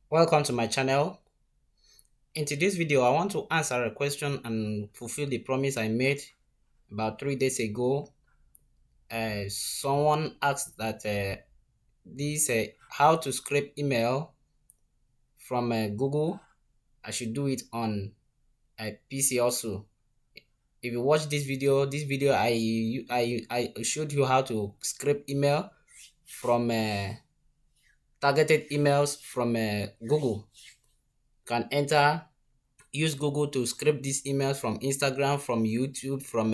Welcome to my channel. In today's video, I want to answer a question and fulfill the promise I made about 3 days ago. Someone asked that this how to scrape email from Google. I should do it on a PC also. If you watch this video I showed you how to scrape email from targeted emails from Google. You can use Google to scrape these emails from Instagram, from YouTube, from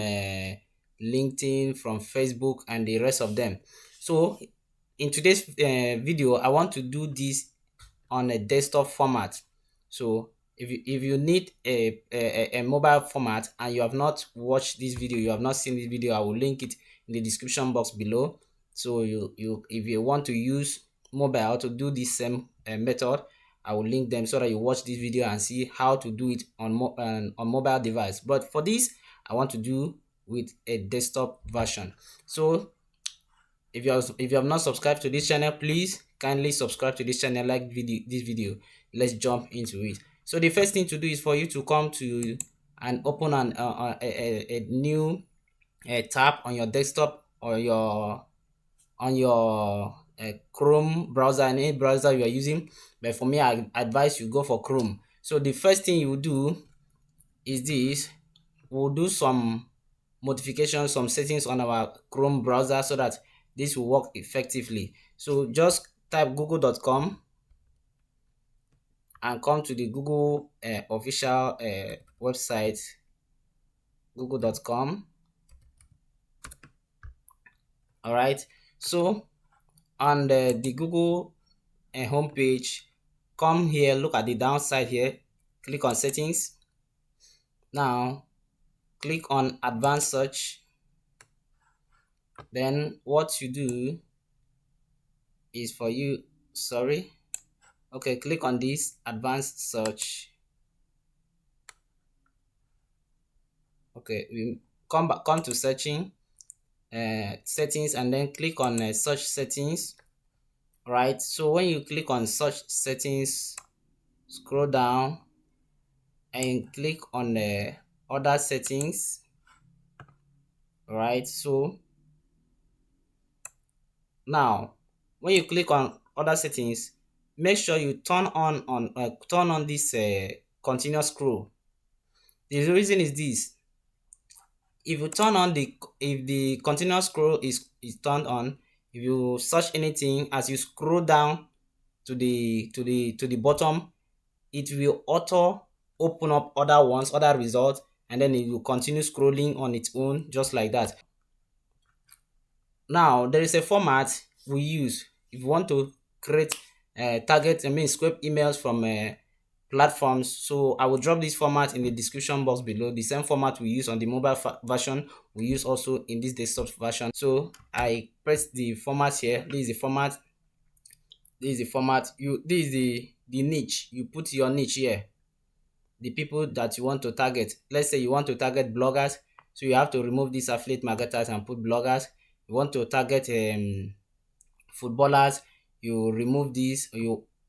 LinkedIn, from Facebook, and the rest of them. So in today's video, I want to do this on a desktop format. So if you need a mobile format and you have not watched this video, you have not seen this video, I will link it in the description box below. So you if you want to use mobile to do this same method, I will link them so that you watch this video and see how to do it on mobile device. But for this, I want to do with a desktop version. So if you have not subscribed to this channel, please kindly subscribe to this channel, like this video. Let's jump into it. So the first thing to do is for you to come to and open a new tab on your desktop or your Chrome browser, any browser you are using. But for me, I advise you go for Chrome. So the first thing you do is this. We'll do some modifications, some settings on our Chrome browser so that this will work effectively. So just type google.com and come to the Google official website, google.com. All right. So on the Google homepage, come here, look at the downside here, click on settings. Now click on advanced search. Then what you do is for you, sorry, okay, click on this advanced search. Okay, we come to searching settings and then click on search settings. Right, so when you click on search settings, scroll down and click on the other settings. Right, so now when you click on other settings, make sure you turn on this continuous scroll. The reason is this: if you turn on if the continuous scroll is turned on, if you search anything, as you scroll down to the bottom, it will auto open up other results, and then it will continue scrolling on its own, just like that. Now there is a format we use if you want to create scrape emails from platforms. So I will drop this format in the description box below. The same format we use on the mobile version we use also in this desktop version. So I press the format here. This is the format. This is the niche. You put your niche here, the people that you want to target. Let's say you want to target bloggers, so you have to remove these affiliate marketers and put bloggers. You want to target footballers, you remove these,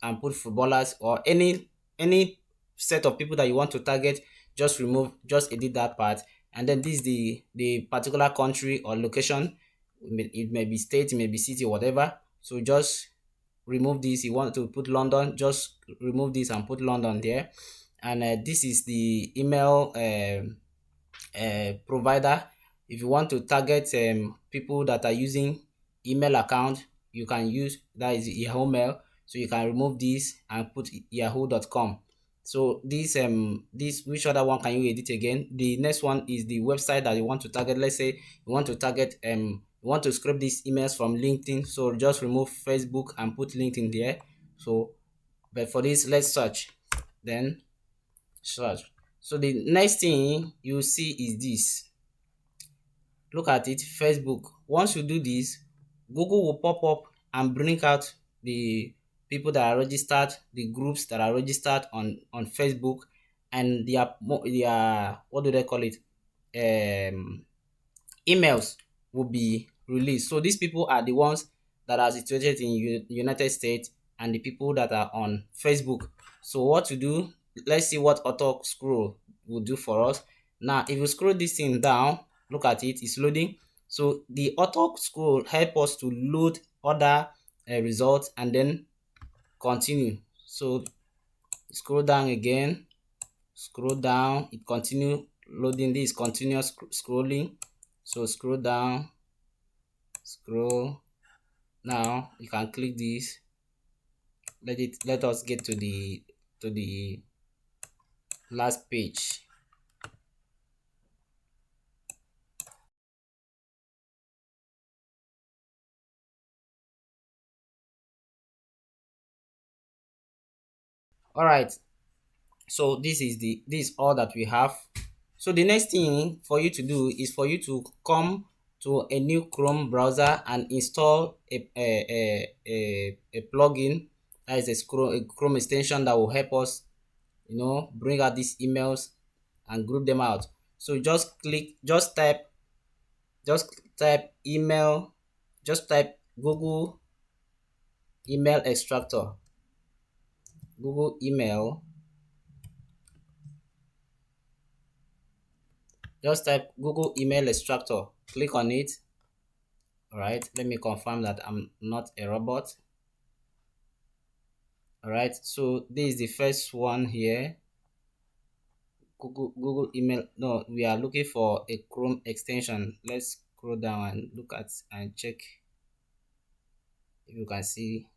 and put footballers, or any set of people that you want to target, just edit that part. And then this is the particular country or location. It may be state, it may be city, whatever. So just remove this. You want to put London, just remove this and put London there. And this is the email provider. If you want to target people that are using email account, you can use that is Yahoo Mail. So you can remove this and put yahoo.com. So this which other one can you edit again? The next one is the website that you want to target. Let's say you want to target you want to scrape these emails from LinkedIn. So just remove Facebook and put LinkedIn there. So but for this, let's search. Then search. So the next thing you see is this. Look at it, Facebook. Once you do this, Google will pop up and bring out the people that are registered, the groups that are registered on Facebook, and their what do they call it? Emails will be released. So these people are the ones that are situated in United States, and the people that are on Facebook. So what to do, let's see what auto scroll will do for us. Now if you scroll this thing down, look at it, it's loading. So the auto scroll help us to load other results and then continue. So scroll down again, scroll down, it continue loading. This continuous scrolling. So scroll down, scroll. Now you can click this, let us get to the last page. All right, so this is all that we have. So the next thing for you to do is for you to come to a new Chrome browser and install a plugin, that is a Chrome extension that will help us, bring out these emails and group them out. So just type email, just type email extractor Google email. Just type Google email extractor, click on it. All right, let me confirm that I'm not a robot. All right, so this is the first one here. Google email. No, we are looking for a Chrome extension. Let's scroll down and look at and check if you can see.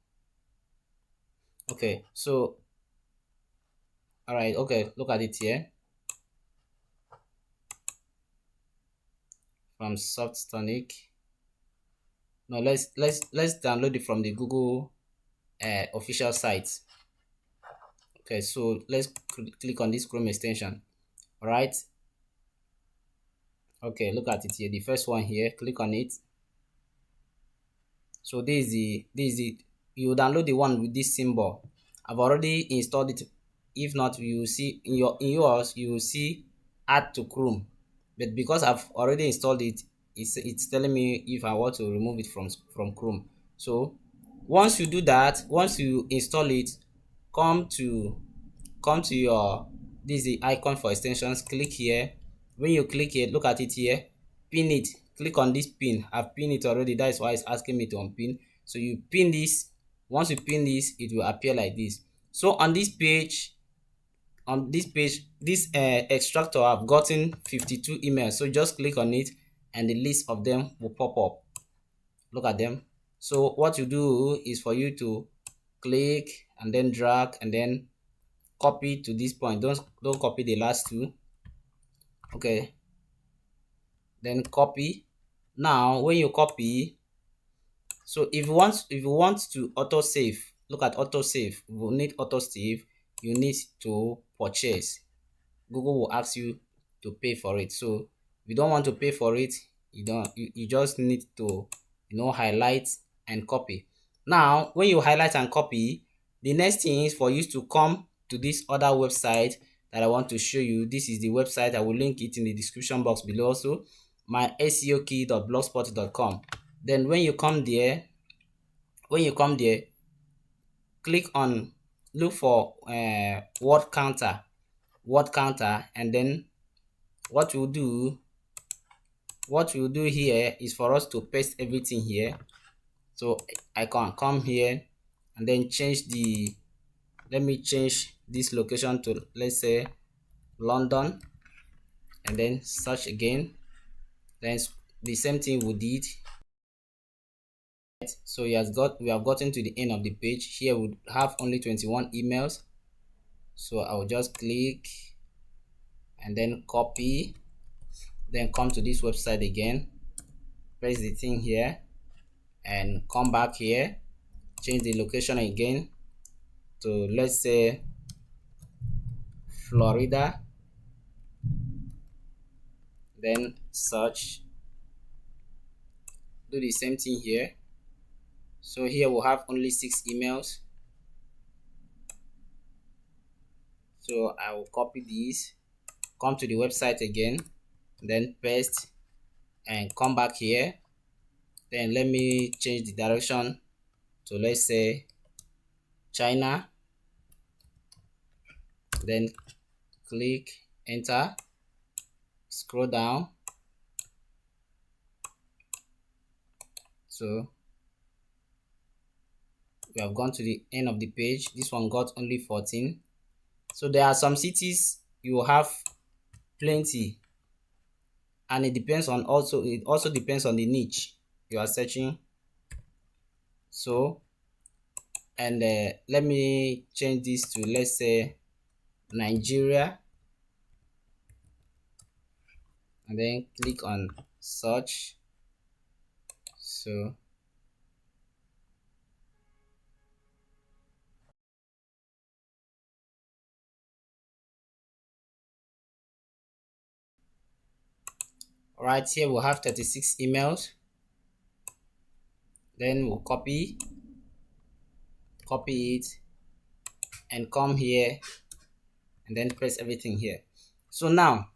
Okay, so all right, okay, look at it here. From Softonic. No, let's download it from the Google official site. Okay, so let's click on this Chrome extension. All right, okay, look at it here, the first one here, click on it. So this is the you download the one with this symbol. I've already installed it. If not, you will see in yours you will see add to Chrome, but because I've already installed it, it's telling me if I want to remove it from Chrome. So once you do that, once you install it, come to your, this is the icon for extensions, click here. When you click here, look at it here, pin it, click on this pin. I've pinned it already, that is why it's asking me to unpin. So you pin this. Once you pin this, it will appear like this. So on this page, this extractor, I've gotten 52 emails. So just click on it and the list of them will pop up. Look at them. So what you do is for you to click and then drag and then copy to this point. Don't copy the last two. Okay, then copy. Now when you copy, so if you want to auto save, look at auto save. You will need auto save. You need to purchase. Google will ask you to pay for it. So if you don't want to pay for it, you just need to highlight and copy. Now when you highlight and copy, the next thing is for you to come to this other website that I want to show you. This is the website. I will link it in the description box below also, myseokey.blogspot.com. Then when you come there, click on, look for word counter, and then what we'll do here is for us to paste everything here. So I can come here and then let me change this location to, let's say, London, and then search again. Then the same thing we did. So we have gotten to the end of the page. Here we have only 21 emails. So I'll just click and then copy, then come to this website again, press the thing here and come back here, change the location again to, let's say, Florida, then search, do the same thing here. So here we'll have only 6 emails. So I will copy these, come to the website again, then paste and come back here. Then let me change the direction to, let's say, China, then click enter, scroll down. So we have gone to the end of the page. This one got only 14. So there are some cities you have plenty, and it also depends on the niche you are searching. So, and let me change this to, let's say, Nigeria, and then click on search. So right here we'll have 36 emails. Then we'll copy it and come here and then press everything here. So now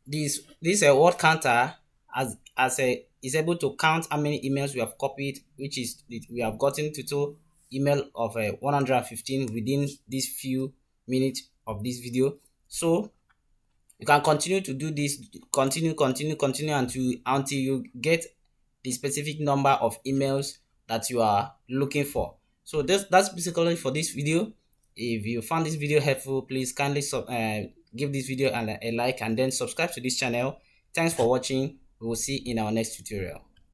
this word counter as a is able to count how many emails we have copied, which is we have gotten total email of 115 within these few minutes of this video. So you can continue to do this, continue until you get the specific number of emails that you are looking for. So that's basically for this video. If you found this video helpful, please kindly give this video a like and then subscribe to this channel. Thanks for watching. We will see in our next tutorial.